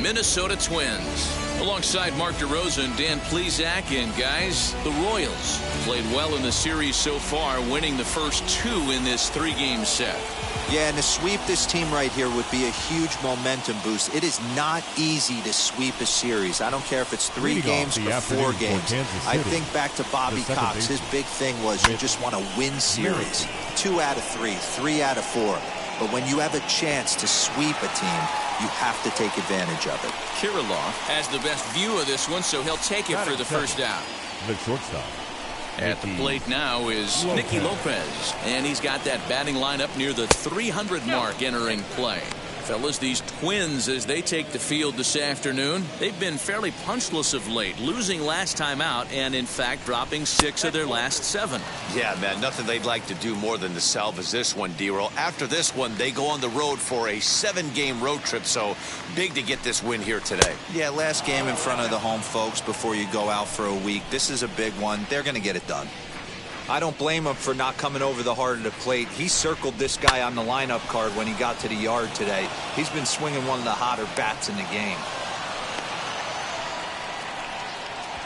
Minnesota Twins. Alongside Mark DeRosa and Dan Plesac, and guys, the Royals played well in the series so far, winning the first 2 in this 3-game set. Yeah, and to sweep this team right here would be a huge momentum boost. It is not easy to sweep a series. I don't care if it's 3 games or 4 games. I think back to Bobby Cox. His big thing was you just want to win series. 2 out of 3, 3 out of 4. But when you have a chance to sweep a team, you have to take advantage of it. Kirilloff has the best view of this one, so he'll take it for the first out. The shortstop. At the plate now is Nicky Lopez, and he's got that batting lineup near the 300 mark entering play. Fellas, these Twins, as they take the field this afternoon, they've been fairly punchless of late, losing last time out and, in fact, dropping 6 of their last 7. Yeah, man, nothing they'd like to do more than to salvage this one, D-Roll. After this one, they go on the road for a 7-game road trip, so big to get this win here today. Yeah, last game in front of the home folks before you go out for a week. This is a big one. They're going to get it done. I don't blame him for not coming over the heart of the plate. He circled this guy on the lineup card when he got to the yard today. He's been swinging one of the hotter bats in the game.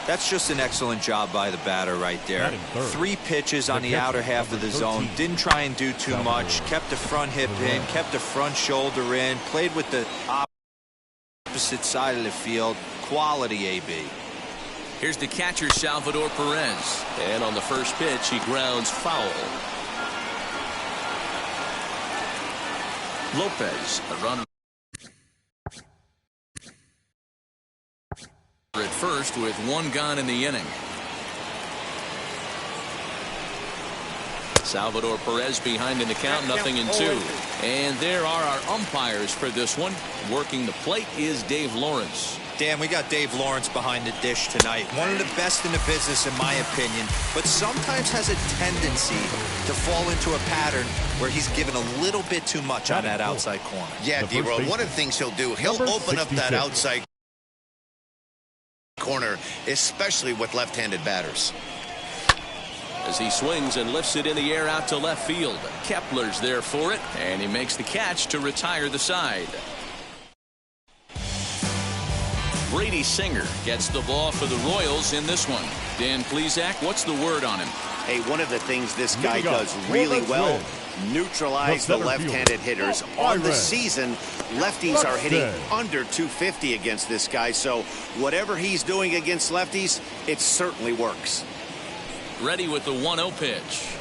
That's just an excellent job by the batter right there. 3 pitches on the outer half of the zone. Didn't try and do too much. Kept the front hip in. Kept the front shoulder in. Played with the opposite side of the field. Quality AB. Here's the catcher, Salvador Perez. And on the first pitch, he grounds foul. Lopez, a run at first with 1 gone in the inning. Salvador Perez behind in the count, 0-2. And there are our umpires for this one. Working the plate is Dave Lawrence. Dan, we got Dave Lawrence behind the dish tonight. One of the best in the business, in my opinion, but sometimes has a tendency to fall into a pattern where he's given a little bit too much on that outside corner. Yeah, D-Roll, one of the things he'll do, he'll open up that outside corner, especially with left-handed batters. As he swings and lifts it in the air out to left field. Kepler's there for it, and he makes the catch to retire the side. Brady Singer gets the ball for the Royals in this one. Dan Plesac, what's the word on him? Hey, one of the things this guy does really well, neutralize the left-handed hitters. On the season, lefties are hitting under 250 against this guy, so whatever he's doing against lefties, it certainly works. Ready with the 1-0 pitch.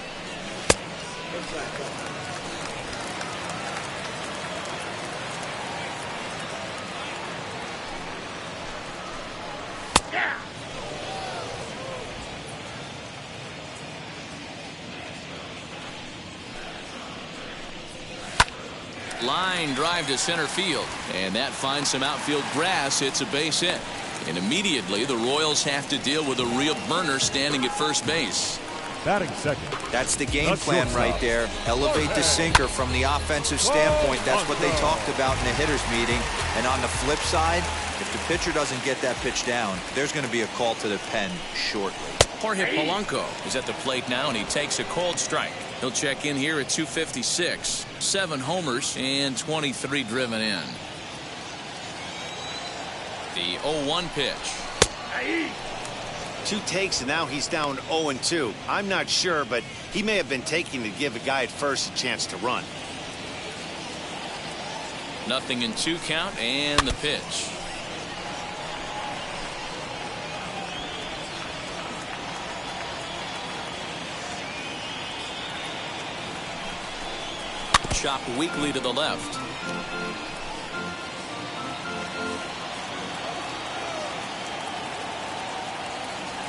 Line drive to center field, and that finds some outfield grass. It's a base hit, and immediately the Royals have to deal with a real burner standing at first base. Batting second. That's the game plan right there. Elevate the sinker from the offensive standpoint. That's what they talked about in the hitters meeting. And on the flip side, if the pitcher doesn't get that pitch down, there's going to be a call to the pen shortly. Jorge Polanco is at the plate now, and he takes a cold strike. He'll check in here at 256. 7 homers and 23 driven in. The 0-1 pitch. 2 takes, and now he's down 0-2. I'm not sure, but he may have been taking to give a guy at first a chance to run. 0-2 count, and the pitch. Chopped weakly to the left.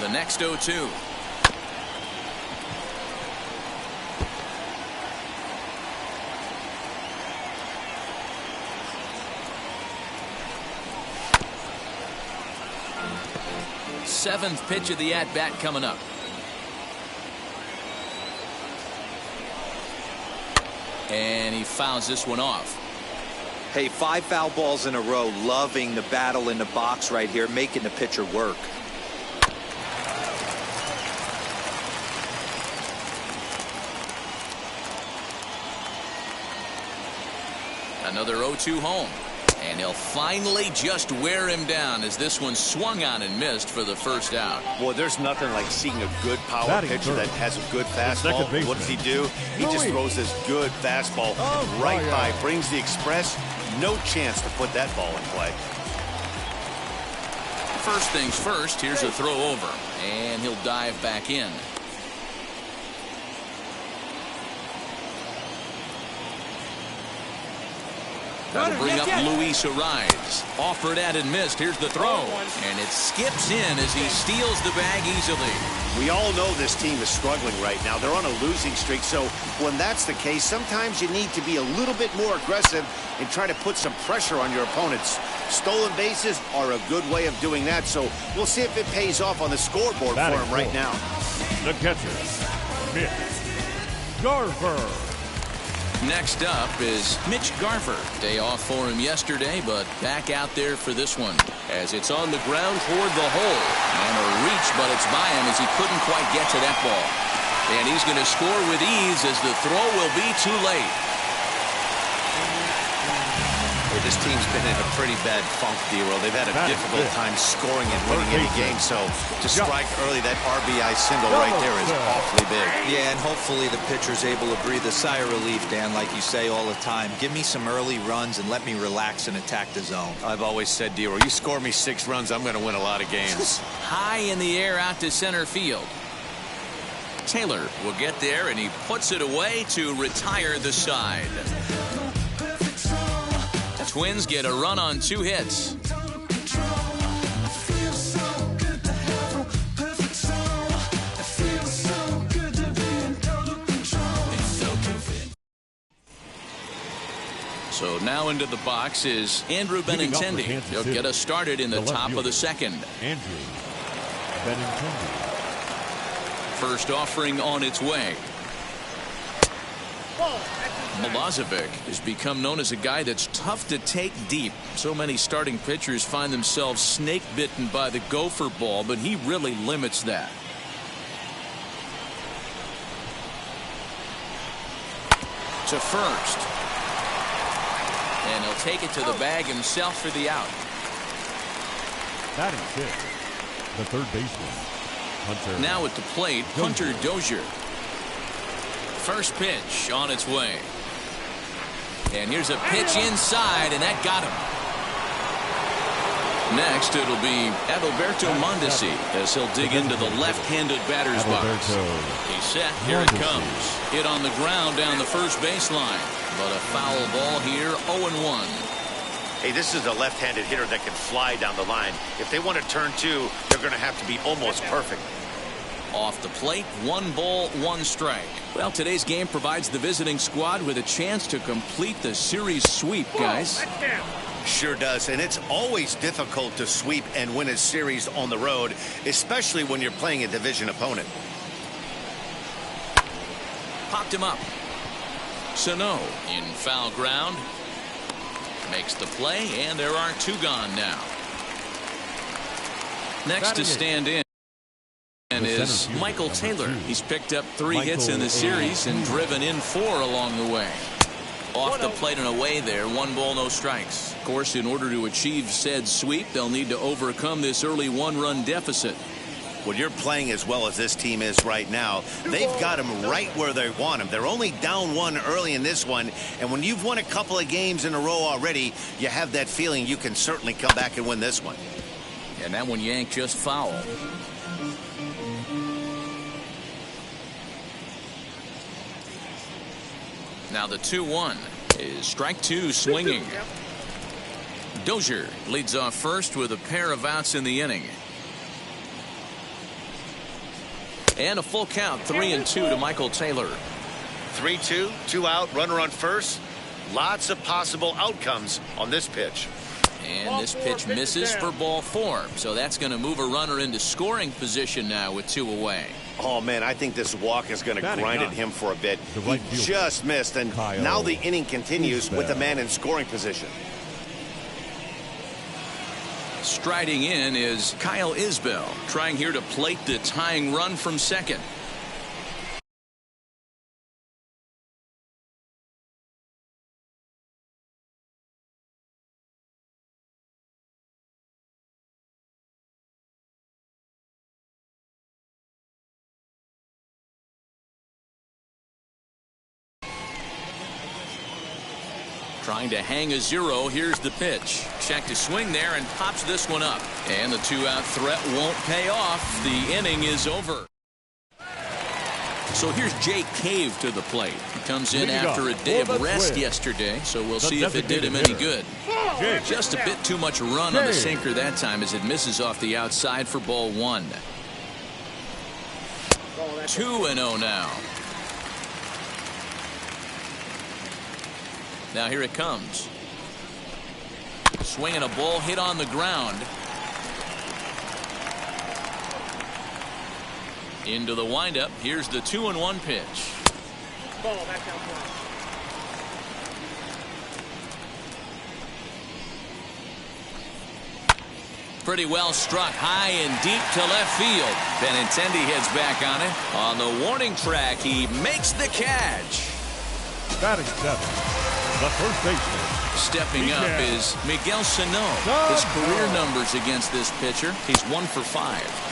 The next 0-2. Seventh pitch of the at-bat coming up. And he fouls this one off. Hey, 5 foul balls in a row. Loving the battle in the box right here, making the pitcher work. Another 0-2 home. And he'll finally just wear him down as this one swung on and missed for the first out. Boy, there's nothing like seeing a good power pitcher that has a good fastball. What does he do? He just throws this good fastball right by, brings the express. No chance to put that ball in play. First things first, here's a throw over, and he'll dive back in. That'll bring up Luis Arraez. Offered at and missed. Here's the throw. And it skips in as he steals the bag easily. We all know this team is struggling right now. They're on a losing streak. So when that's the case, sometimes you need to be a little bit more aggressive and try to put some pressure on your opponents. Stolen bases are a good way of doing that. So we'll see if it pays off on the scoreboard for him right now. The catcher, Mitch Garver. Next up is Mitch Garver. Day off for him yesterday, but back out there for this one. As it's on the ground toward the hole. And a reach, but it's by him as he couldn't quite get to that ball. And he's going to score with ease as the throw will be too late. This team's been in a pretty bad funk, D-Roll. They've had a difficult time scoring and winning any game. So to strike early, that RBI single right there is awfully big. Yeah, and hopefully the pitcher's able to breathe a sigh of relief, Dan, like you say all the time. Give me some early runs and let me relax and attack the zone. I've always said, D-Roll, you score me 6 runs, I'm going to win a lot of games. High in the air out to center field. Taylor will get there, and he puts it away to retire the side. Twins get a run on 2 hits. So now into the box is Andrew Benintendi. He'll get us started in the top of the second. Andrew Benintendi. First offering on its way. Milojevic has become known as a guy that's tough to take deep. So many starting pitchers find themselves snake bitten by the gopher ball, but he really limits that. To first. And he'll take it to the bag himself for the out. Batting 6th, the third baseman, Hunter. Now at the plate, Hunter Dozier. First pitch on its way. And here's a pitch inside, and that got him. Next, it'll be Adalberto Mondesi as he'll dig into the left-handed batter's box. He's set. Here it comes. Hit on the ground down the first baseline. But a foul ball here, 0-1. Hey, this is a left-handed hitter that can fly down the line. If they want to turn 2, they're going to have to be almost perfect. Off the plate, 1 ball, 1 strike. Well, today's game provides the visiting squad with a chance to complete the series sweep, guys. Sure does, and it's always difficult to sweep and win a series on the road, especially when you're playing a division opponent. Popped him up. Sano in foul ground. Makes the play, and there are 2 gone now. Next to stand in is Michael Taylor. He's picked up 3 hits in the series and driven in 4 along the way. Off the plate and away there, 1 ball, no strikes. Of course, in order to achieve said sweep, they'll need to overcome this early 1-run deficit. When you're playing as well as this team is right now, they've got them right where they want them. They're only down 1 early in this one, and when you've won a couple of games in a row already, you have that feeling you can certainly come back and win this one. And that one yanked just foul. Now the 2-1 is strike 2 swinging. Dozier leads off first with a pair of outs in the inning. And a full count, 3-2 to Michael Taylor. 3-2, 2 out, runner on first. Lots of possible outcomes on this pitch. And this pitch misses for ball 4. So that's going to move a runner into scoring position now with 2 away. Oh, man, I think this walk is going to grind at him for a bit. He just missed, and now the inning continues with the man in scoring position. Striding in is Kyle Isbell, trying here to plate the tying run from second. Trying to hang a 0. Here's the pitch. Check to swing there and pops this one up. And the 2-out threat won't pay off. The inning is over. So here's Jake Cave to the plate. He comes in after a day of rest yesterday, so we'll see if it did him any good. Just a bit too much run on the sinker that time as it misses off the outside for ball 1. 2-0 now. Now here it comes. Swinging a ball hit on the ground. Into the windup. Here's the 2-1 pitch. Ball back down play. Pretty well struck high and deep to left field. Benintendi heads back on it. On the warning track, he makes the catch. Batting 7. The first baseman. Stepping up is Miguel Sano. His career numbers against this pitcher, he's 1 for 5.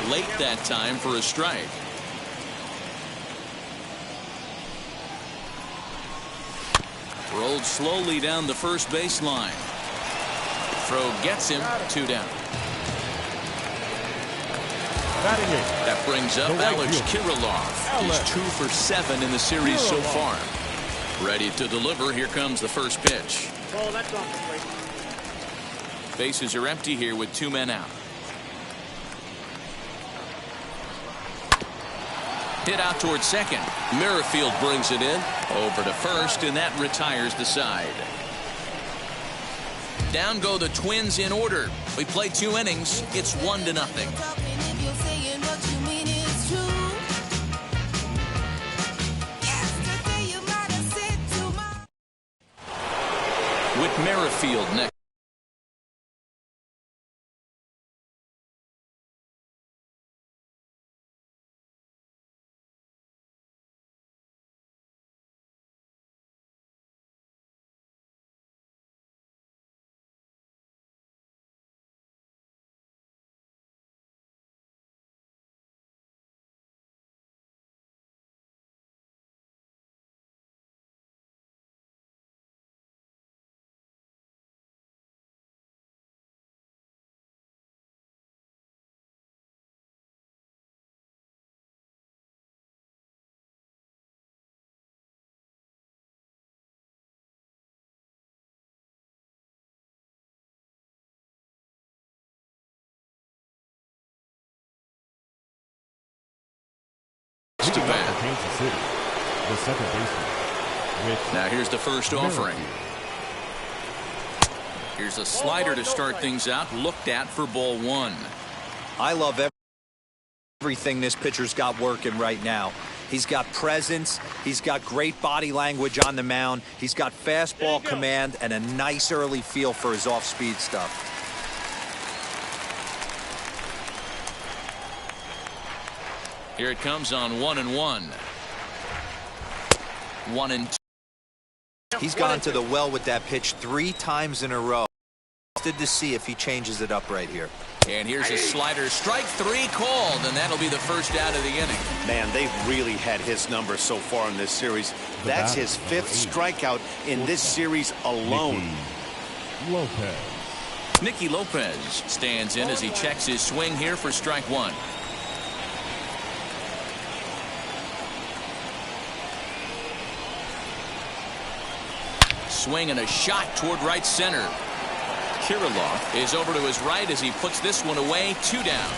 Late that time for a strike. Rolled slowly down the first baseline. Throw gets him. 2 down. That brings up Alex Kirilloff. He's 2 for 7 in the series so far. Ready to deliver. Here comes the first pitch. Bases are empty here with 2 men out. Hit out towards second. Merrifield brings it in. Over to first, and that retires the side. Down go the Twins in order. We played 2 innings. It's 1-0. With Merrifield next. To bat. Kansas City, the second baseman. Now here's the first offering. Here's a slider to start things out. Looked at for ball 1. I love everything this pitcher's got working right now. He's got presence. He's got great body language on the mound. He's got fastball command and a nice early feel for his off-speed stuff. Here it comes on 1-1. 1-2. He's gone to the well with that pitch 3 times in a row. Interested to see if he changes it up right here. And here's a slider. Strike 3 called, and that'll be the first out of the inning. Man, they've really had his number so far in this series. That's his 5th strikeout in this series alone. Nicky Lopez stands in as he checks his swing here for strike 1. Swing and a shot toward right center. Kirilloff is over to his right as he puts this one away. 2 down.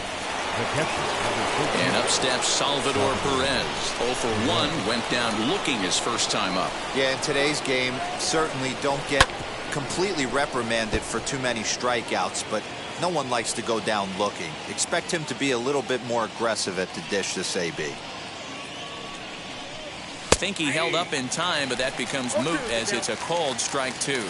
And up steps Salvador Perez. 0 for 1. Went down looking his first time up. Yeah, in today's game, certainly don't get completely reprimanded for too many strikeouts, but no one likes to go down looking. Expect him to be a little bit more aggressive at the dish this AB. I think he held up in time, but that becomes moot as it's a called strike 2.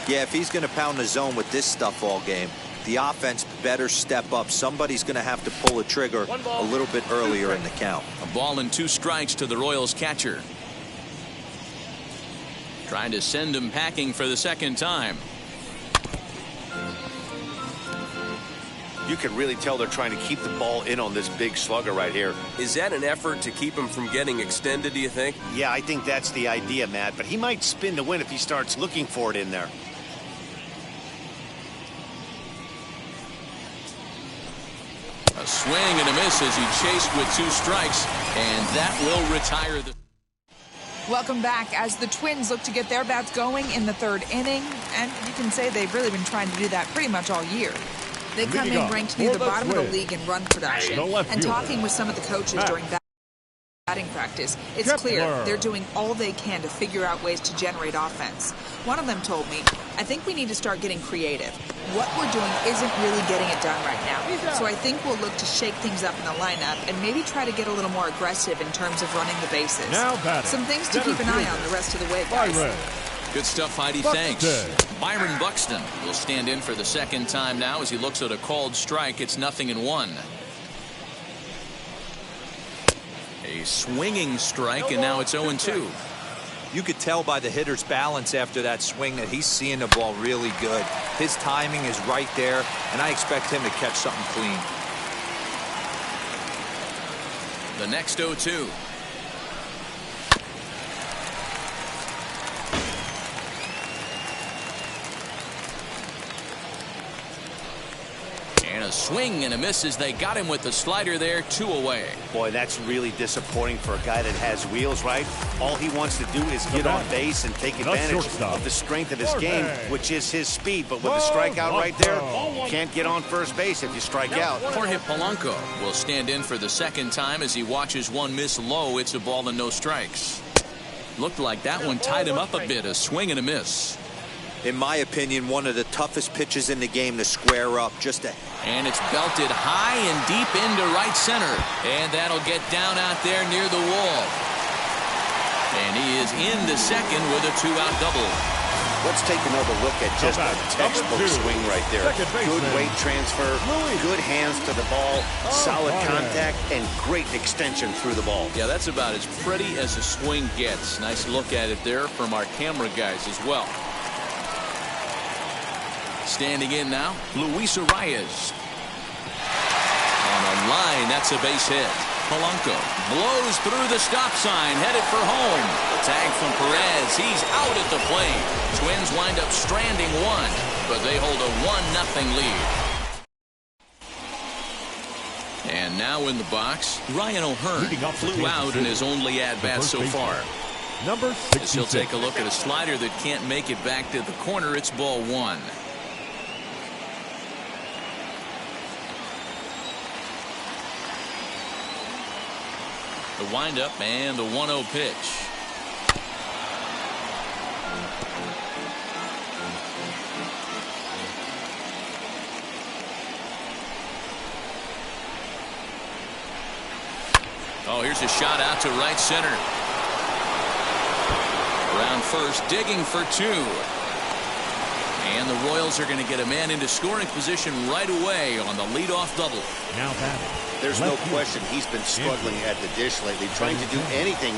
Yeah, if he's going to pound the zone with this stuff all game, the offense better step up. Somebody's going to have to pull a trigger a little bit earlier in the count. A ball and 2 strikes to the Royals catcher. Trying to send him packing for the second time. You can really tell they're trying to keep the ball in on this big slugger right here. Is that an effort to keep him from getting extended, do you think? Yeah, I think that's the idea, Matt. But he might spin to win if he starts looking for it in there. A swing and a miss as he chased with 2 strikes, and that will retire the... Welcome back as the Twins look to get their bats going in the 3rd inning, and you can say they've really been trying to do that pretty much all year. They come in ranked near the bottom of the league in run production, and talking with some of the coaches during batting practice, it's clear they're doing all they can to figure out ways to generate offense. One of them told me, I think we need to start getting creative. What we're doing isn't really getting it done right now, so I think we'll look to shake things up in the lineup and maybe try to get a little more aggressive in terms of running the bases. Some things to keep an eye on the rest of the way, guys. Good stuff, Heidi. Thanks. Byron Buxton will stand in for the 2nd time now as he looks at a called strike. It's 0-1. A swinging strike, and now it's 0-2. You could tell by the hitter's balance after that swing that he's seeing the ball really good. His timing is right there, and I expect him to catch something clean. The next 0-2. And a swing and a miss as they got him with the slider there, 2 away. Boy, that's really disappointing for a guy that has wheels, right? All he wants to do is get on base and take advantage of the strength of his game, which is his speed. But with a strikeout right there, you can't get on first base if you strike out. Jorge Polanco will stand in for the 2nd time as he watches one miss low. It's a ball and no strikes. Looked like that one tied him up a bit, a swing and a miss. In my opinion, one of the toughest pitches in the game to square up. And it's belted high and deep into right center. And that'll get down out there near the wall. And he is into 2nd with a 2-out double. Let's take another look at just a textbook swing right there. Good weight transfer, good hands to the ball, solid contact, and great extension through the ball. Yeah, that's about as pretty as a swing gets. Nice look at it there from our camera guys as well. Standing in now, Luis Arias. On a line, that's a base hit. Polanco blows through the stop sign, headed for home. The tag from Perez. He's out at the plate. Twins wind up stranding 1, but they hold a 1-0 lead. And now in the box, Ryan O'Hearn flew out in his only at-bat so far. Number 66. He'll take a look at a slider that can't make it back to the corner. It's ball 1. The windup and the 1-0 pitch. Oh, here's a shot out to right center. Around first, digging for 2. And the Royals are going to get a man into scoring position right away on the leadoff double. Now batting. There's no question he's been struggling at the dish lately, trying to do anything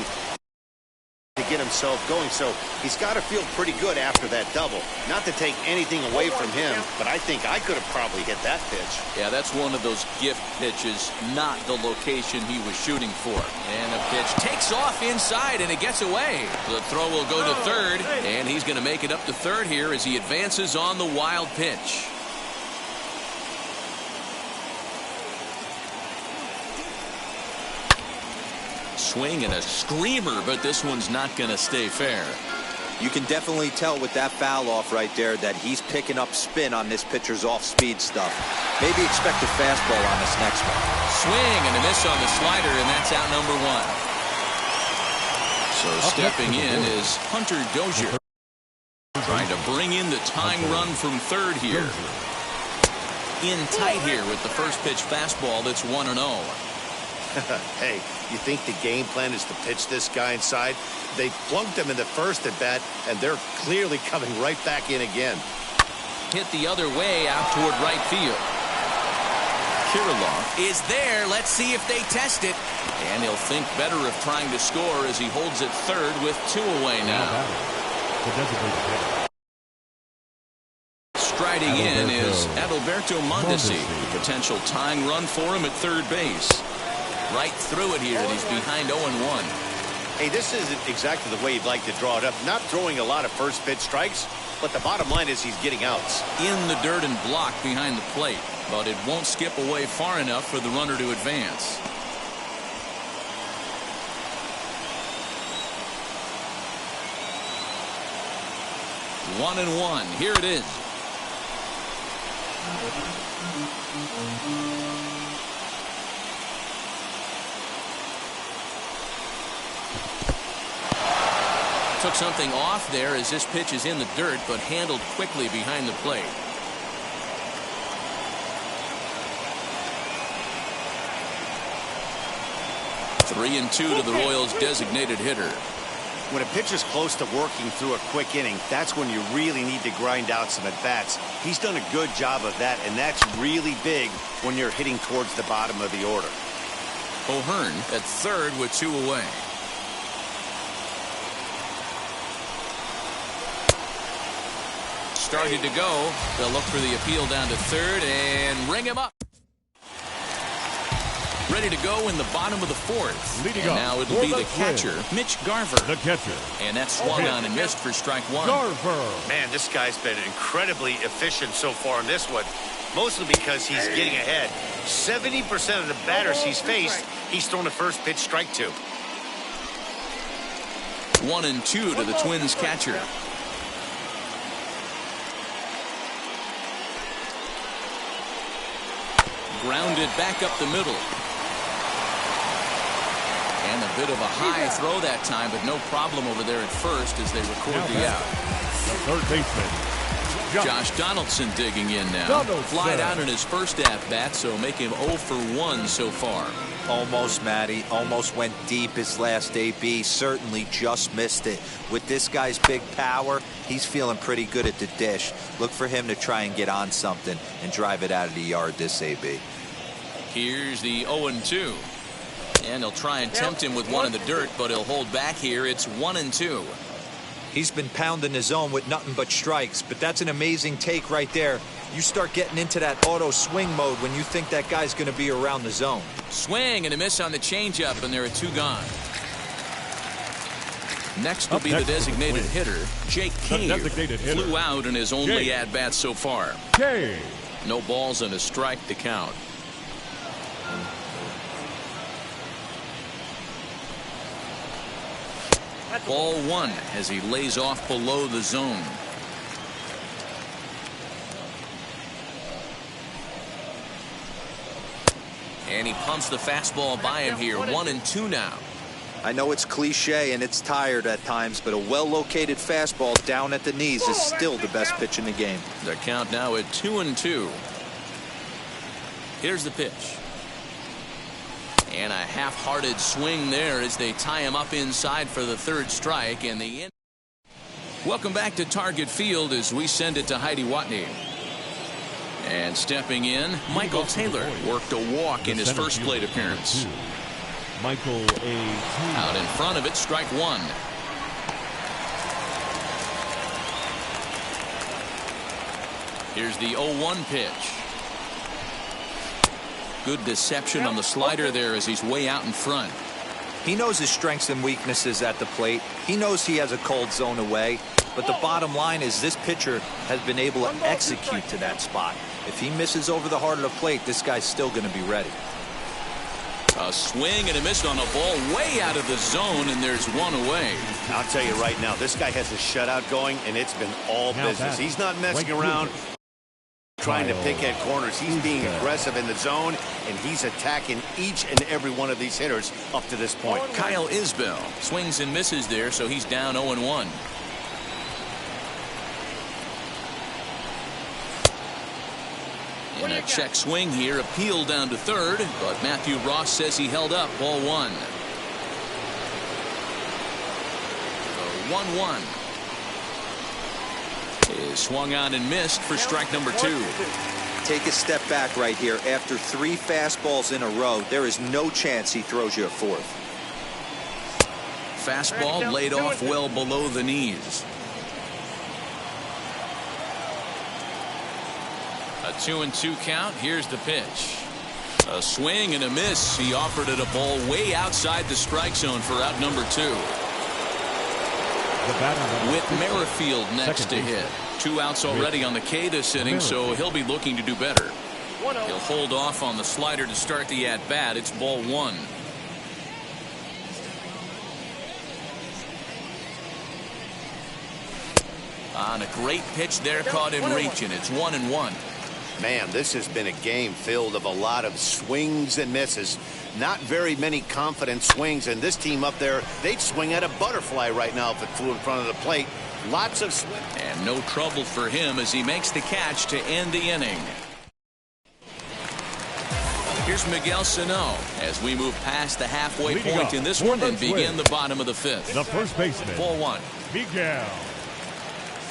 to get himself going. So he's got to feel pretty good after that double. Not to take anything away from him, but I think I could have probably hit that pitch. Yeah, that's one of those gift pitches, not the location he was shooting for. And the pitch takes off inside, and it gets away. The throw will go to 3rd, and he's going to make it up to 3rd here as he advances on the wild pitch. Swing and a screamer, but this one's not going to stay fair. You can definitely tell with that foul off right there that he's picking up spin on this pitcher's off-speed stuff. Maybe expect a fastball on this next one. Swing and a miss on the slider, and that's out number 1. So stepping in is Hunter Dozier, trying to bring in the tying run from 3rd here. In tight here with the first pitch fastball that's 1-0. Hey, you think the game plan is to pitch this guy inside? They plunked him in the first at bat, and they're clearly coming right back in again. Hit the other way out toward right field. Kirilloff is there. Let's see if they test it. And he'll think better of trying to score as he holds it 3rd with 2 away now. The designated hitter. Riding in is Adalberto Mondesi. Potential tying run for him at third base. Right through it here, and he's behind 0-1. Hey, this isn't exactly the way you'd like to draw it up. Not throwing a lot of first pitch strikes, but the bottom line is he's getting outs. In the dirt and blocked behind the plate, but it won't skip away far enough for the runner to advance. One and one. Here it is. Took something off there as this pitch is in the dirt, but handled quickly behind the plate. Three and two to the Royals' designated hitter. When a pitcher's close to working through a quick inning, that's when you really need to grind out some at-bats. He's done a good job of that, and that's really big when you're hitting towards the bottom of the order. O'Hearn at third with two away. Started to go. They'll look for the appeal down to third and ring him up. Ready to go in the bottom of the fourth. Leading and up now it'll be the catcher, Mitch Garver. The catcher. And that swung on and missed for strike one. Garver. Man, this guy's been incredibly efficient so far in this one, mostly because he's getting ahead. 70% of the batters he's faced, he's thrown a first pitch strike to. 1-2 to the Twins catcher. Grounded back up the middle. And a bit of a high throw that time, but no problem over there at first as they record the out. The third baseman, Josh Donaldson digging in now. Flied out in his first at-bat, so make him 0 for 1 so far. Almost, Matty. Almost went deep his last AB. Certainly just missed it. With this guy's big power, he's feeling pretty good at the dish. Look for him to try and get on something and drive it out of the yard this AB. Here's the 0-2. And he'll try and tempt him with one in the dirt, but he'll hold back here. It's 1-2. He's been pounding the zone with nothing but strikes, but that's an amazing take right there. You start getting into that auto swing mode when you think that guy's going to be around the zone. Swing and a miss on the changeup, and there are two gone. Next will be the designated hitter, Jake Cave. Flew out in his only at-bat so far. No balls and a strike to count. Ball one as he lays off below the zone. And he pumps the fastball by him here. 1-2 now. I know it's cliche and it's tired at times, but a well-located fastball down at the knees is still the best pitch in the game. The count now at 2-2. Here's the pitch. And a half-hearted swing there as they tie him up inside for the third strike. And the end. Welcome back to Target Field as we send it to Heidi Watney. And stepping in, Michael Taylor worked a walk in his first plate appearance. Michael A. Taylor. Out in front of it, strike one. Here's the 0-1 pitch. Good deception on the slider there as he's way out in front. He knows his strengths and weaknesses at the plate. He knows he has a cold zone away. But the bottom line is this pitcher has been able to execute to that spot. If he misses over the heart of the plate, this guy's still going to be ready. A swing and a miss on a ball way out of the zone, and there's one away. I'll tell you right now, this guy has a shutout going, and it's been all business. He's not messing around trying to pick at corners. He's being aggressive in the zone, and he's attacking each and every one of these hitters up to this point. Kyle Isbell swings and misses there, so he's down 0-1. In a check swing here, appeal down to third, but Matthew Ross says he held up. Ball one. The 1-1 is swung on and missed for strike number two. Take a step back right here. After 3 fastballs in a row, there is no chance he throws you a fourth. Fastball laid off well below the knees. 2-2 count. Here's the pitch. A swing and a miss. He offered it a ball way outside the strike zone for out number 2. Whit Merrifield next to hit. 2 outs already on the K this inning, so he'll be looking to do better. He'll hold off on the slider to start the at-bat. It's ball 1. On a great pitch there, caught him reaching. It's 1-1. Man, this has been a game filled of a lot of swings and misses. Not very many confident swings, and this team up there, they'd swing at a butterfly right now if it flew in front of the plate. Lots of swing. And no trouble for him as he makes the catch to end the inning. Here's Miguel Sano as we move past the halfway point in this one and begin the bottom of the 5th. The first baseman. Ball 1. Miguel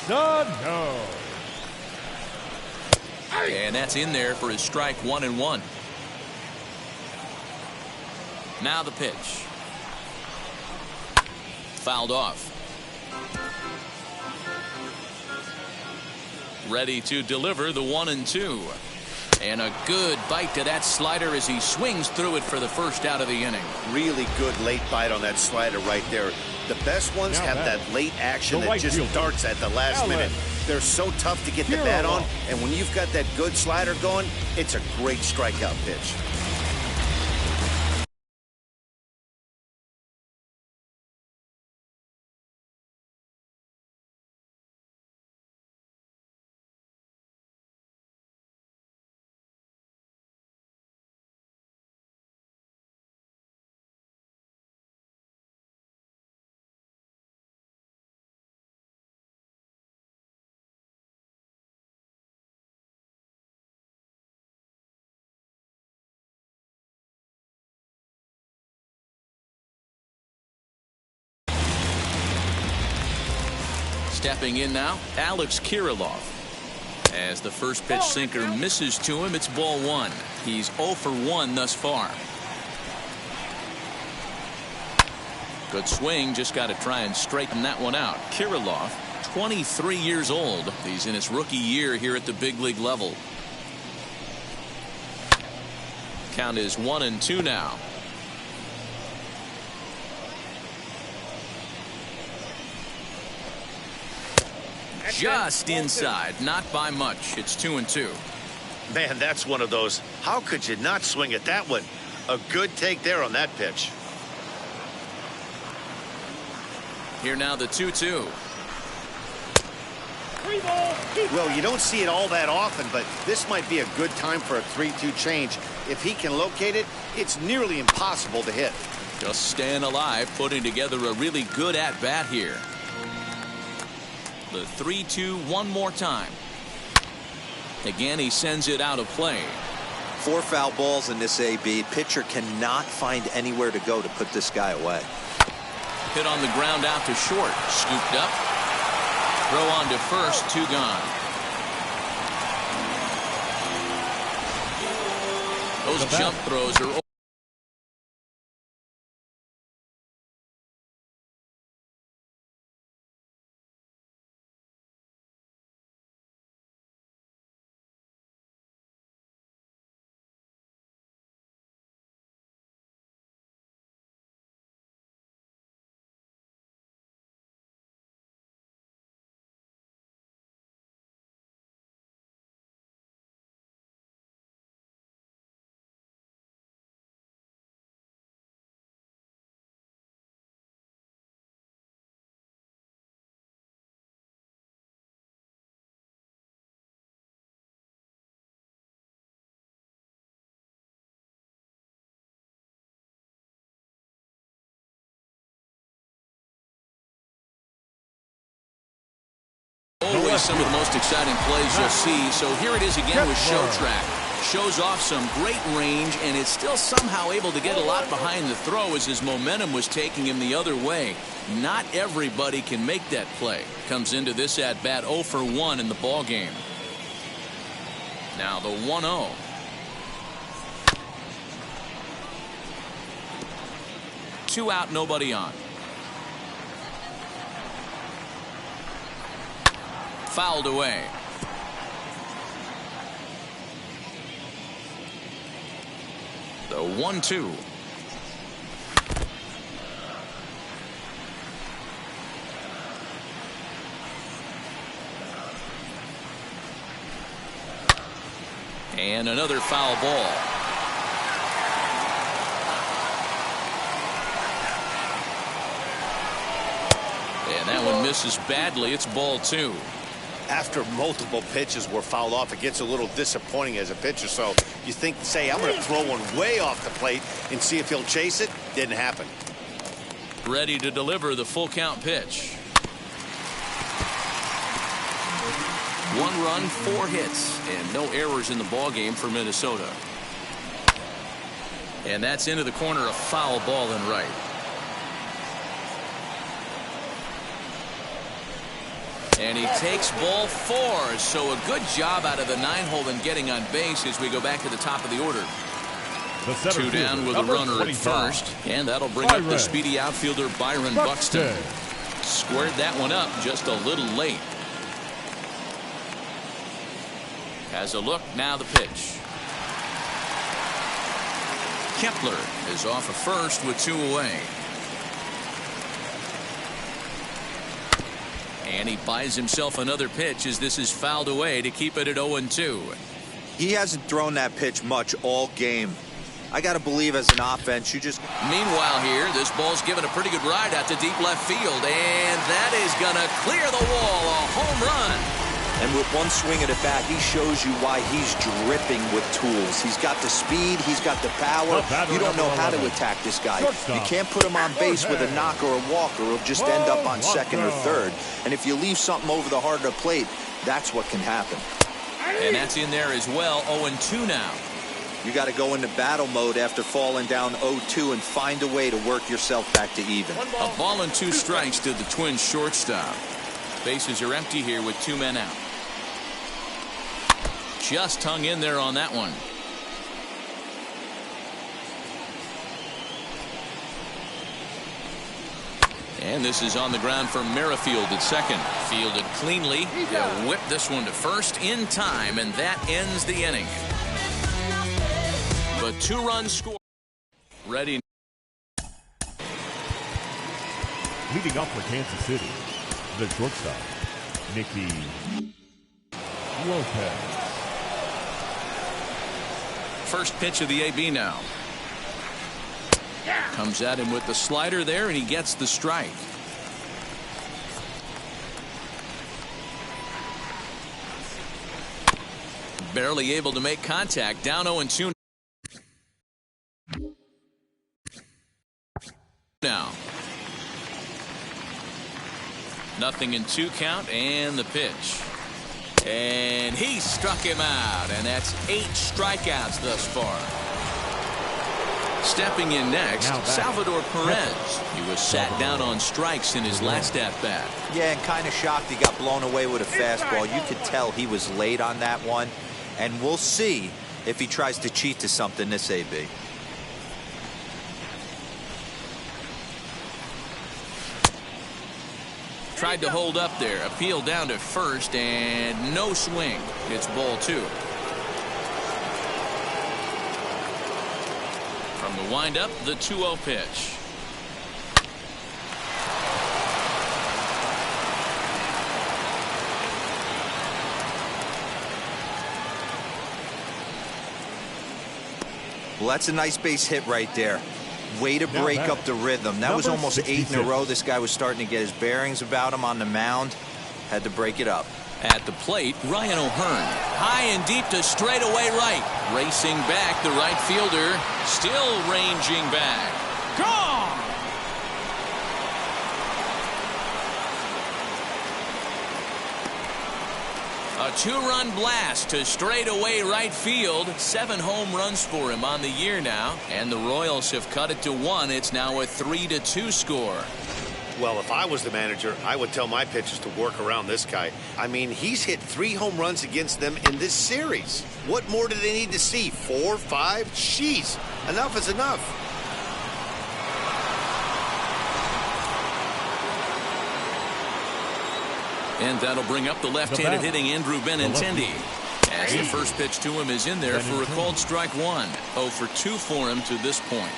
Sano. And that's in there for his strike. 1-1. Now the pitch. Fouled off. Ready to deliver the 1-2. And a good bite to that slider as he swings through it for the first out of the inning. Really good late bite on that slider right there. The best ones have that late action that just darts at the last minute. They're so tough to get the bat on, and when you've got that good slider going, it's a great strikeout pitch. Stepping in now, Alex Kirilloff. As the first pitch sinker misses to him, it's ball 1. He's 0 for 1 thus far. Good swing, just got to try and straighten that one out. Kirilloff, 23 years old. He's in his rookie year here at the big league level. Count is 1-2 now. Just inside, not by much. It's 2-2. Man, that's one of those. How could you not swing at that one? A good take there on that pitch. Here now the 2-2. Well, you don't see it all that often, but this might be a good time for a 3-2 change. If he can locate it, it's nearly impossible to hit. Just staying alive, putting together a really good at-bat here. The 3-2 one more time. Again, he sends it out of play. 4 foul balls in this AB. Pitcher cannot find anywhere to go to put this guy away. Hit on the ground out to short. Scooped up. Throw on to first. 2 gone. Those jump throws are always some of the most exciting plays you'll see. So here it is again with Show Track. Shows off some great range and is still somehow able to get a lot behind the throw as his momentum was taking him the other way. Not everybody can make that play. Comes into this at bat 0 for 1 in the ball game. Now the 1-0. Two out, nobody on. Fouled away. The 1-2. And another foul ball. And that one misses badly. It's ball 2. After multiple pitches were fouled off, it gets a little disappointing as a pitcher. So you think, say, I'm going to throw one way off the plate and see if he'll chase it. Didn't happen. Ready to deliver the full count pitch. 1 run, 4 hits, and no errors in the ball game for Minnesota. And that's into the corner, a foul ball and right. And he takes ball 4. So a good job out of the 9-hole in getting on base as we go back to the top of the order. 2 down with a runner at first. And that'll bring up the speedy outfielder Byron Buxton. Squared that one up just a little late. Has a look, now the pitch. Kepler is off of first with 2 away. And he buys himself another pitch as this is fouled away to keep it at 0-2. He hasn't thrown that pitch much all game. I got to believe as an offense, you just... Meanwhile here, this ball's given a pretty good ride out to deep left field. And that is going to clear the wall. A home run. And with one swing of the bat, he shows you why he's dripping with tools. He's got the speed. He's got the power. You don't know how to attack this guy. You can't put him on base with a knock or a walk, or he'll just end up on second or third. And if you leave something over the heart of the plate, that's what can happen. And that's in there as well. 0-2 now. You got to go into battle mode after falling down 0-2 and find a way to work yourself back to even. A ball and 2 strikes to the Twins shortstop. Bases are empty here with 2 men out. Just hung in there on that one. And this is on the ground for Merrifield at second. Fielded cleanly. They'll whip this one to first in time, and that ends the inning. But 2-run score. Ready. Leading off for Kansas City, the shortstop, Nicky Lopez. First pitch of the AB now. Comes at him with the slider there, and he gets the strike. Barely able to make contact. Down 0-2 now. Nothing in 2 count, and the pitch. And he struck him out, and that's 8 strikeouts thus far. Stepping in next, Salvador Perez. He was sat down on strikes in his last at-bat. Yeah, and kind of shocked he got blown away with a fastball. You could tell he was late on that one, and we'll see if he tries to cheat to something this AB. Tried to hold up there. Appeal down to first, and no swing. It's ball 2. From the windup, the 2-0 pitch. Well, that's a nice base hit right there. Way to break up the rhythm. That was almost 8 in a row. This guy was starting to get his bearings about him on the mound. Had to break it up. At the plate, Ryan O'Hearn. High and deep to straightaway right. Racing back, the right fielder. Still ranging back. Gone! A 2-run blast to straightaway right field. 7 home runs for him on the year now. And the Royals have cut it to 1. It's now a 3-2 score. Well, if I was the manager, I would tell my pitchers to work around this guy. I mean, he's hit 3 home runs against them in this series. What more do they need to see? 4, 5? Jeez, enough is enough. And that'll bring up the left-handed hitting Andrew Benintendi. As the first pitch to him is in there for a called strike one. 0 for 2 for him to this point.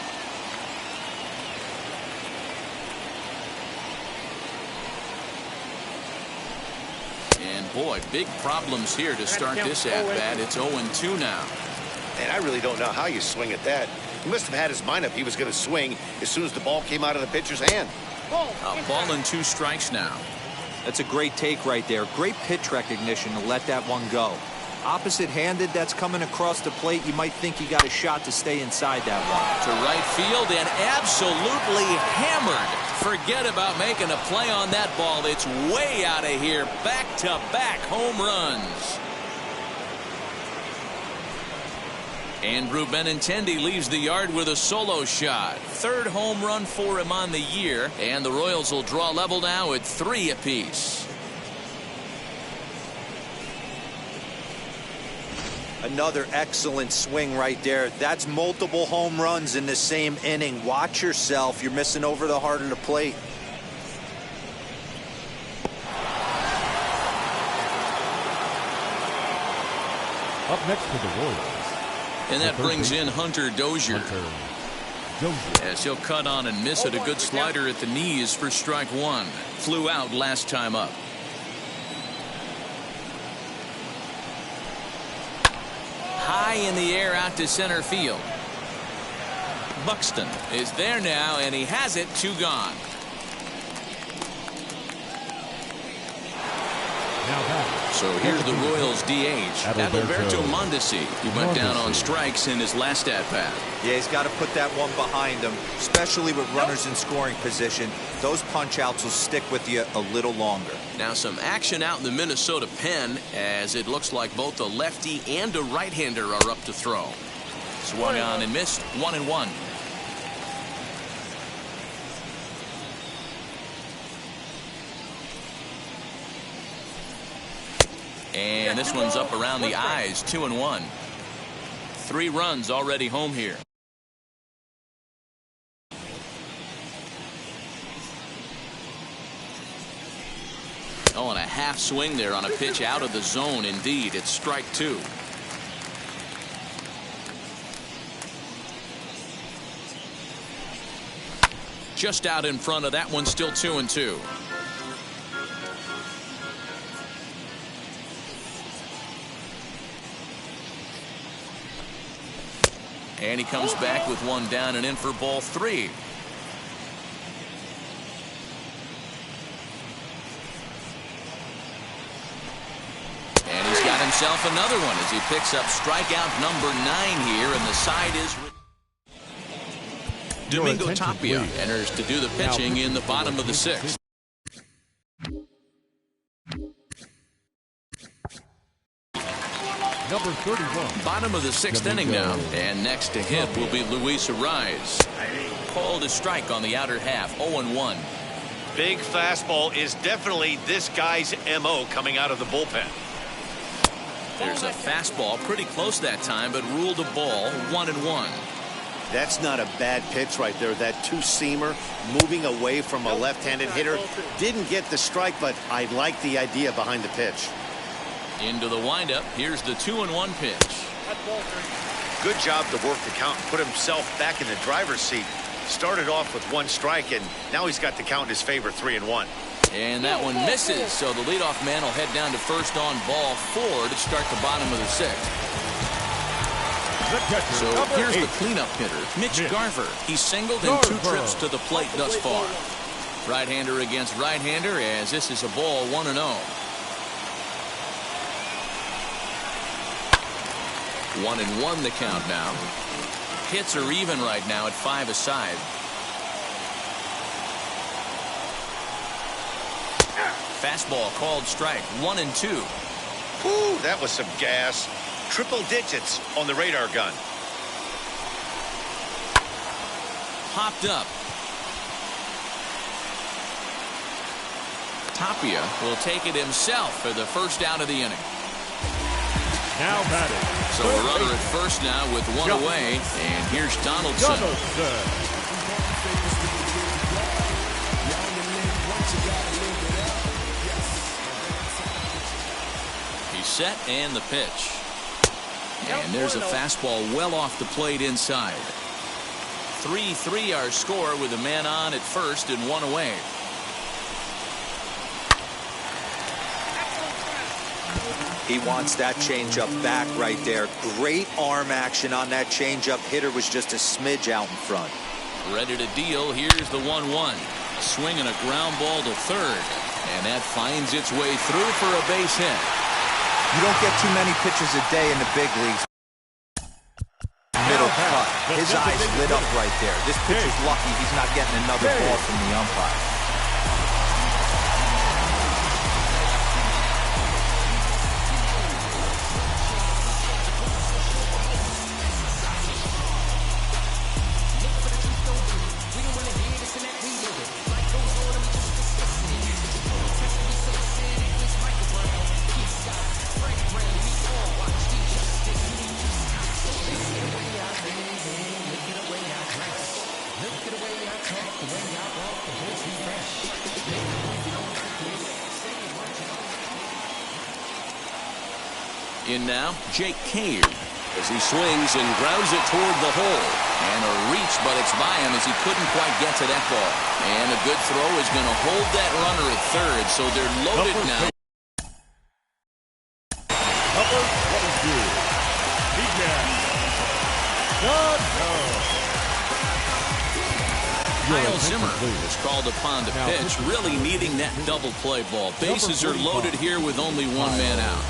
And boy, big problems here to start this at-bat. It's 0-2 now. And I really don't know how you swing at that. He must have had his mind up he was going to swing as soon as the ball came out of the pitcher's hand. A ball and 2 strikes now. That's a great take right there. Great pitch recognition to let that one go. Opposite-handed, that's coming across the plate. You might think he got a shot to stay inside that one. To right field and absolutely hammered. Forget about making a play on that ball. It's way out of here. Back-to-back home runs. Andrew Benintendi leaves the yard with a solo shot. 3rd home run for him on the year. And the Royals will draw level now at 3 apiece. Another excellent swing right there. That's multiple home runs in the same inning. Watch yourself. You're missing over the heart of the plate. Up next to the Royals. And that brings in Hunter Dozier. As he'll cut on and miss it. A good slider at the knees for strike one. Flew out last time up. High in the air out to center field. Buxton is there now, and he has it. 2 gone. So here's the Royals DH, Adalberto Mondesi. He went down on strikes in his last at-bat. Yeah, he's got to put that one behind him, especially with runners in scoring position. Those punch-outs will stick with you a little longer. Now some action out in the Minnesota pen, as it looks like both a lefty and a right-hander are up to throw. Swung on and missed. 1-1. And this one's up around the eyes. 2-1. 3 runs already home here. Oh, and a half swing there on a pitch out of the zone. Indeed, it's strike 2. Just out in front of that one, still 2-2. And he comes back with one down and in for ball 3. And he's got himself another one as he picks up strikeout number 9 here, and the side is Domingo Tapia enters to do the pitching in the bottom of the 6th. Number 31. Bottom of the 6th inning now, and next to him will be Luis Arraez. Called a strike on the outer half. 0-1. Big fastball is definitely this guy's MO coming out of the bullpen. There's a fastball pretty close that time, but ruled a ball. 1-1. That's not a bad pitch right there. That 2-seamer moving away from a left-handed hitter. Didn't get the strike, but I like the idea behind the pitch. Into the windup. Here's the 2-1 pitch. Good job to work the count and put himself back in the driver's seat. Started off with 1 strike, and now he's got the count in his favor. 3-1. And that one misses, so the leadoff man will head down to first on ball 4 to start the bottom of the 6th. So here's the cleanup hitter, Mitch Garver. He's singled in 2 trips to the plate thus far. Right-hander against right-hander, as this is a ball 1-0. 1-1 the count now. Hits are even right now at 5 aside. Fastball called strike. 1-2. Ooh, that was some gas. Triple digits on the radar gun. Popped up. Tapia will take it himself for the first out of the inning. Now batting. So a runner at first now with 1 away, and here's Donaldson. He's set, and the pitch. And there's a fastball well off the plate inside. 3-3 our score with a man on at first and one away. He wants that changeup back right there. Great arm action on that changeup. Hitter was just a smidge out in front. Ready to deal. Here's the 1-1. Swinging a ground ball to third. And that finds its way through for a base hit. You don't get too many pitches a day in the big leagues. Middle cut. His eyes lit up right there. This pitcher's lucky he's not getting another ball from the umpire. In now, Jake Cave as he swings and grounds it toward the hole. And a reach, but it's by him as he couldn't quite get to that ball. And a good throw is going to hold that runner at third, so they're loaded now. Number 22, Bijan. Kyle Zimmer was called upon to pitch, really needing that double play ball. Bases are loaded here with only one man out.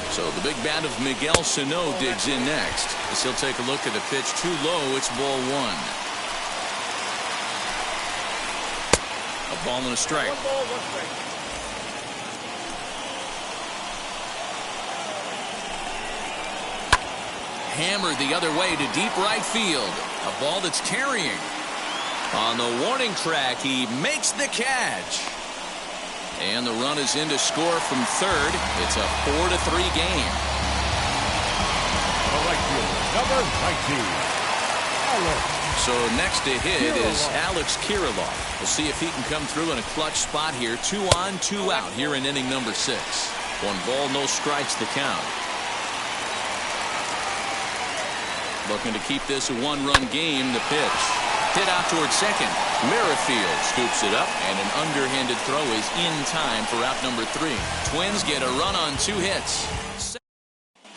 So the big bat of Miguel Sano digs in next as he'll take a look at a pitch too low. It's ball one. A ball and a strike. Hammered the other way to deep right field. A ball that's carrying. On the warning track, he makes the catch. And the run is in to score from third. It's a 4-3 game. The right fielder, number 19, Alex. So next to hit is Alex Kirilloff. We'll see if he can come through in a clutch spot here. 2 on, 2 out here in inning number 6. 1 ball, no strikes the count. Looking to keep this a 1-run game. The pitch. Hit out toward second. Merrifield scoops it up, and an underhanded throw is in time for out number 3. Twins get a run on 2 hits.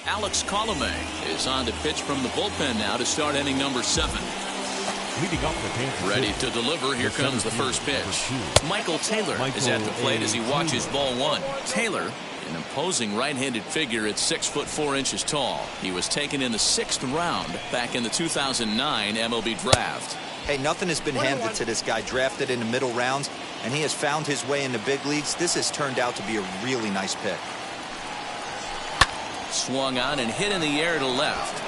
Alex Colomé is on to pitch from the bullpen now to start inning number 7. Leading up the Kansas City. Ready to deliver. Here comes the first pitch. Michael Taylor is at the plate as he watches ball 1. Taylor, an imposing right-handed figure at 6 foot 4 inches tall. He was taken in the 6th round back in the 2009 MLB draft. Hey, nothing has been handed to this guy. Drafted in the middle rounds, and he has found his way in the big leagues. This has turned out to be a really nice pick. Swung on and hit in the air to left.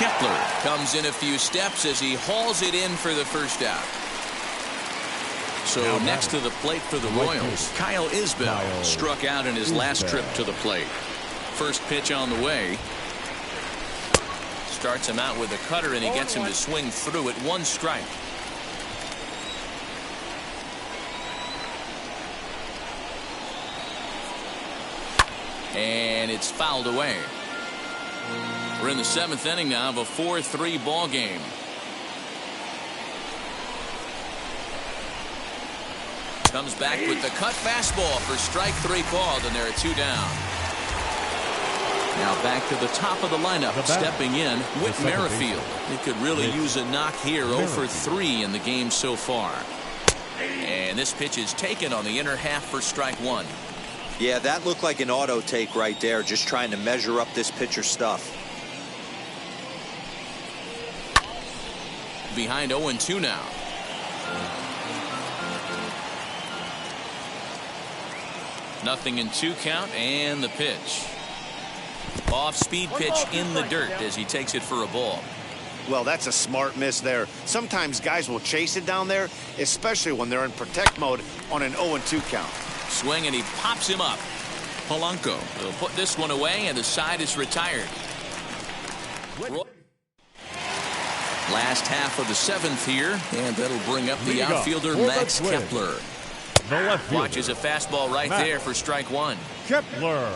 Kepler comes in a few steps as he hauls it in for the first out. So next to the plate for the Royals, Kyle Isbell struck out in his last trip to the plate. First pitch on the way. Starts him out with a cutter, and he gets him to swing through it. 1 strike. And it's fouled away. We're in the 7th inning now of a 4-3 ball game. Comes back with the cut fastball for strike 3 called, and there are 2 down. Now back to the top of the lineup, stepping in, Whit Merrifield. He could really use a knock here. 0 for 3 in the game so far. And this pitch is taken on the inner half for strike 1. Yeah, that looked like an auto take right there, just trying to measure up this pitcher's stuff. Behind 0-2 now. Nothing in 2 count, and the pitch. Off-speed pitch in the dirt as he takes it for a ball. Well, that's a smart miss there. Sometimes guys will chase it down there, especially when they're in protect mode on an 0-2 count. Swing, and he pops him up. Polanco will put this one away, and the side is retired. Last half of the 7th here, and that'll bring up the outfielder Max Kepler. The left fielder. Watches a fastball right there for strike one. Kepler.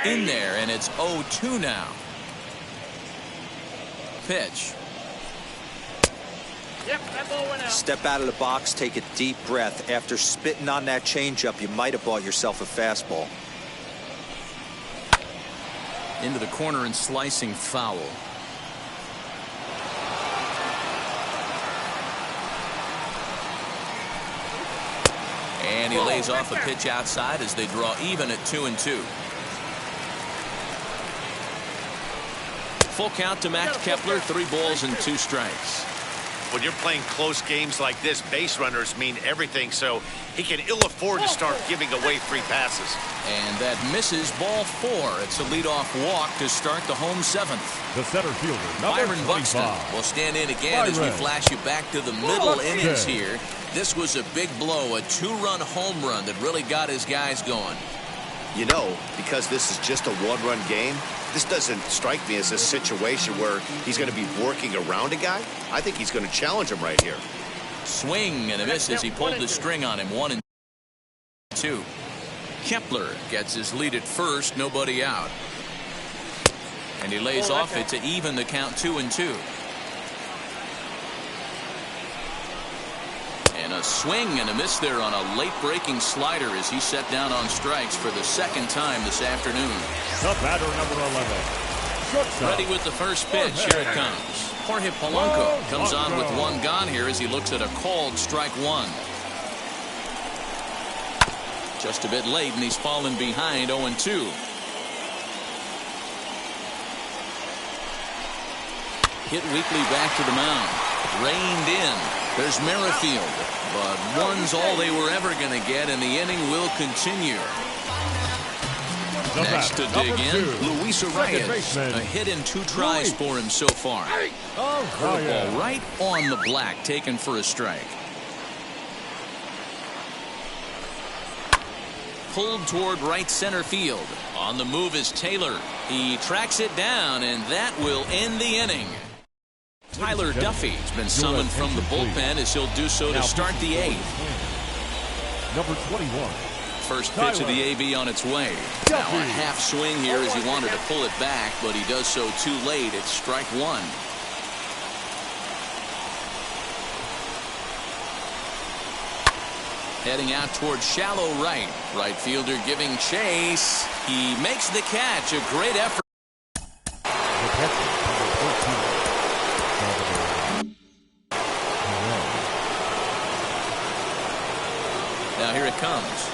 In there, and it's 0-2 now. Pitch. Step out of the box, take a deep breath. After spitting on that changeup, you might have bought yourself a fastball. Into the corner and slicing foul. And he lays off a pitch outside as they draw even at 2-2. Full count to Max Kepler, 3 balls and 2 strikes. When you're playing close games like this, base runners mean everything, so he can ill afford to start giving away free passes. And that misses, ball 4. It's a leadoff walk to start the home 7th. The center fielder, number Byron 25. Buxton will stand in again as we flash you back to the middle innings here. This was a big blow, a 2-run home run that really got his guys going. You know, because this is just a 1-run game, this doesn't strike me as a situation where he's going to be working around a guy. I think he's going to challenge him right here. Swing and a miss as he pulled the string on him. 1-2. Kepler gets his lead at first, nobody out. And he lays off it to even the count 2-2. And a swing and a miss there on a late breaking slider as he set down on strikes for the 2nd time this afternoon. The batter, number 11. Shortstop. Ready with the first pitch. Here it comes. Jorge Polanco comes on with 1 gone here as he looks at a called strike 1. Just a bit late, and he's fallen behind 0-2. Hit weakly back to the mound. Reined in. There's Merrifield. But 1's all they were ever going to get, and the inning will continue. Next to dig in, Luis Arias. A hit in 2 tries for him so far. Curveball right on the black, taken for a strike. Pulled toward right center field. On the move is Taylor. He tracks it down, and that will end the inning. Tyler Duffy has been summoned from the bullpen as he'll do so to start the 8th. Number 21. First pitch of the AB on its way. Now a half swing here as he wanted to pull it back, but he does so too late. It's strike 1. Heading out towards shallow right. Right fielder giving chase. He makes the catch. A great effort. Now here it comes.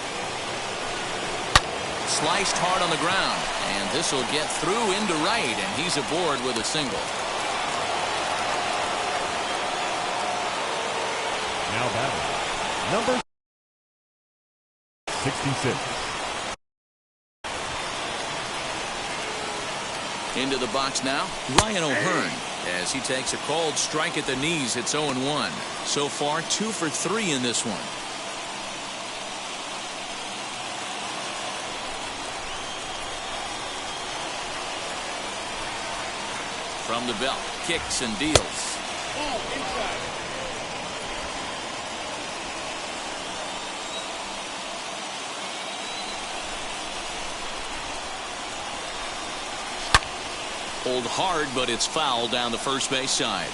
Sliced hard on the ground, and this will get through into right, and he's aboard with a single. Now batting, number 66. Into the box now, Ryan O'Hearn, as he takes a called strike at the knees. It's 0-1. So far, 2 for 3 in this one. From the belt, kicks and deals. Pulled hard, but it's foul down the first base side.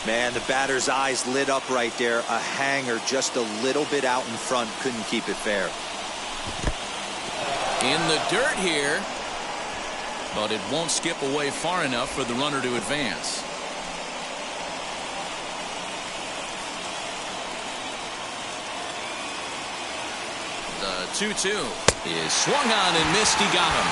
Man, the batter's eyes lit up right there. A hanger just a little bit out in front. Couldn't keep it fair. In the dirt here. But it won't skip away far enough for the runner to advance. The 2-2 is swung on and missed. He got him.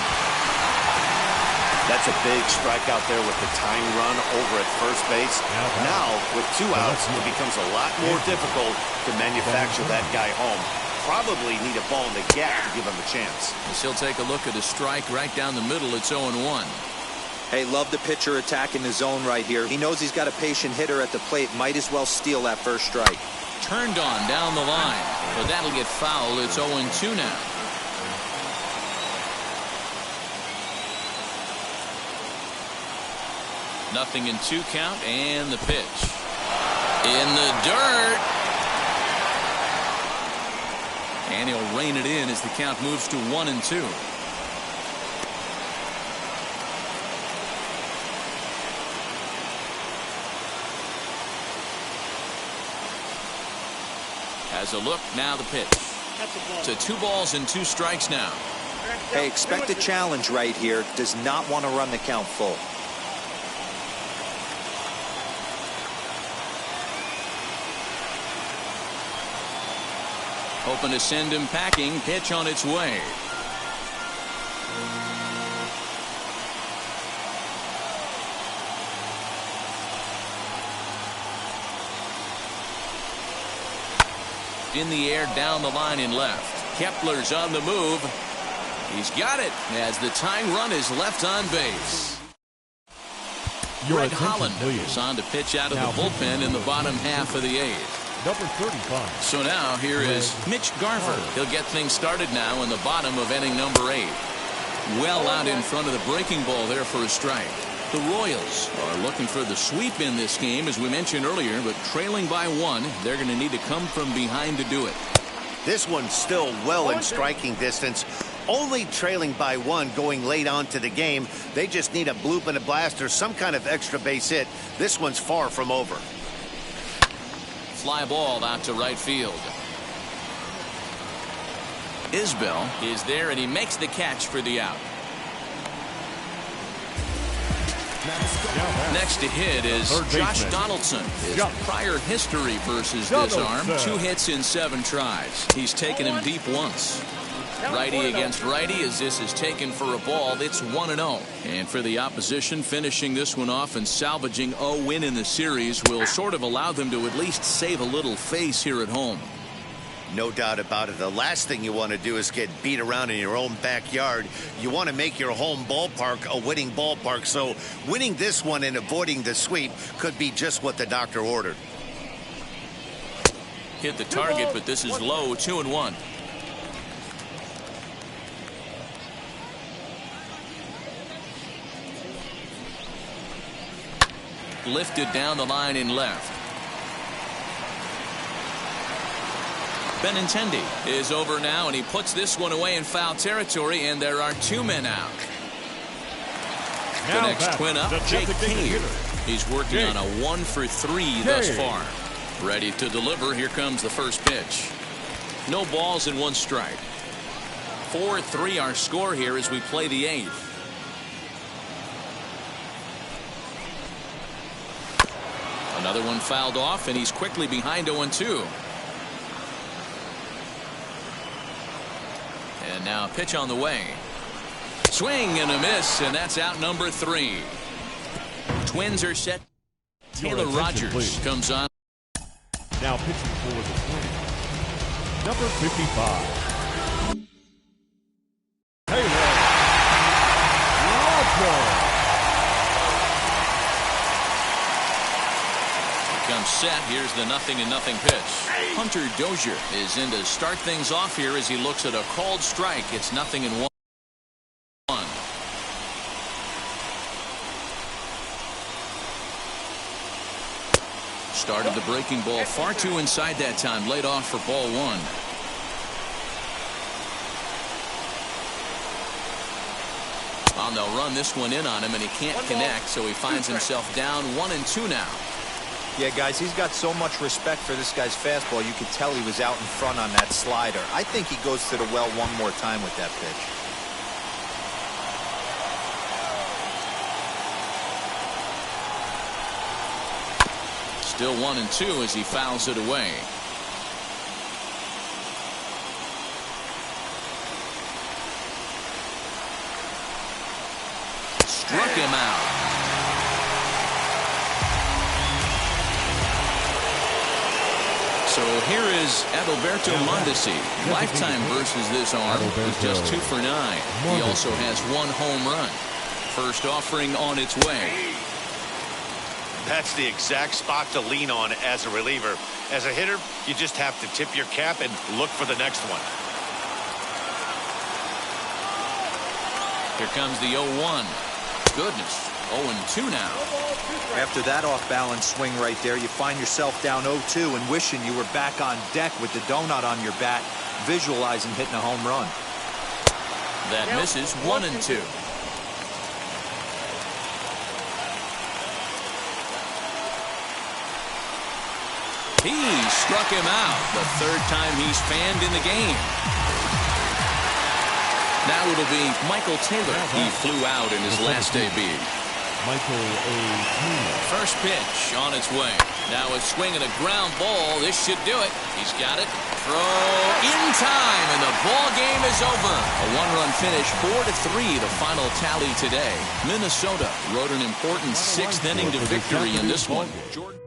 That's a big strikeout there with the tying run over at first base. Now, with 2 outs, it becomes a lot more difficult to manufacture that guy home. Probably need a ball in the gap to give him a chance. As he'll take a look at a strike right down the middle. It's 0-1. Hey, love the pitcher attacking the zone right here. He knows he's got a patient hitter at the plate. Might as well steal that first strike. Turned on down the line, but that'll get foul. It's 0-2 now. Nothing in 2 count, and the pitch. In the dirt. And he'll rein it in as the count moves to 1-2. As a look, now the pitch. So 2 balls and 2 strikes now. Hey, expect a challenge right here. Does not want to run the count full. Hoping to send him packing. Pitch on its way. In the air, down the line in left. Kepler's on the move. He's got it as the tying run is left on base. Greg Holland is on to pitch out of the bullpen in the bottom half of the 8th. Number 35. So now here is Mitch Garver. He'll get things started now in the bottom of inning number 8. Well out in front of the breaking ball there for a strike. The Royals are looking for the sweep in this game, as we mentioned earlier, but trailing by 1, they're going to need to come from behind to do it. This one's still well in striking distance. Only trailing by 1 going late on to the game. They just need a bloop and a blast or some kind of extra base hit. This one's far from over. Fly ball out to right field. Isbell is there, and he makes the catch for the out. Next to hit is Josh Donaldson. His prior history versus this arm, 2 hits in 7 tries. He's taken him deep once. Righty against righty as this is taken for a ball. It's 1-0. And for the opposition, finishing this one off and salvaging a win in the series will sort of allow them to at least save a little face here at home. No doubt about it. The last thing you want to do is get beat around in your own backyard. You want to make your home ballpark a winning ballpark. So winning this one and avoiding the sweep could be just what the doctor ordered. Hit the target, but this is low. 2-1. Lifted down the line in left. Benintendi is over now, and he puts this one away in foul territory, and there are 2 men out. The next twin up, Jake Cave. He's working on a 1 for 3 thus far. Ready to deliver. Here comes the first pitch. No balls and 1 strike. 4-3 our score here as we play the 8th. Another one fouled off, and he's quickly behind 0-2. And now a pitch on the way. Swing and a miss, and that's out number 3. Twins are set. Taylor Rogers comes on. Now pitching for the Twins, number 55. Taylor Rogers. Comes set. Here's the 0-0 pitch. Hunter Dozier is in to start things off here as he looks at a called strike. It's 0-1. Started the breaking ball far too inside that time. Laid off for ball 1. Well, they'll run this one in on him, and he can't connect, so he finds himself down 1-2 now. Yeah, guys, he's got so much respect for this guy's fastball. You could tell he was out in front on that slider. I think he goes to the well one more time with that pitch. Still 1-2 as he fouls it away. Struck him out. So here is Adalberto Mondesi. Lifetime versus this arm is just 2 for 9. He also has 1 home run. First offering on its way. That's the exact spot to lean on as a reliever. As a hitter, you just have to tip your cap and look for the next one. Here comes the 0-1. Goodness. 0-2 now. After that off-balance swing right there, you find yourself down 0-2 and wishing you were back on deck with the donut on your bat, visualizing hitting a home run. That misses. 1-2. He struck him out. The third time he's fanned in the game. Now it'll be Michael Taylor. He flew out in his last debut. Michael A. Taylor. First pitch on its way. Now a swing and a ground ball. This should do it. He's got it. Throw in time, and the ball game is over. A one-run finish, 4-3, the final tally today. Minnesota rode an important sixth inning to victory in this one. Jordan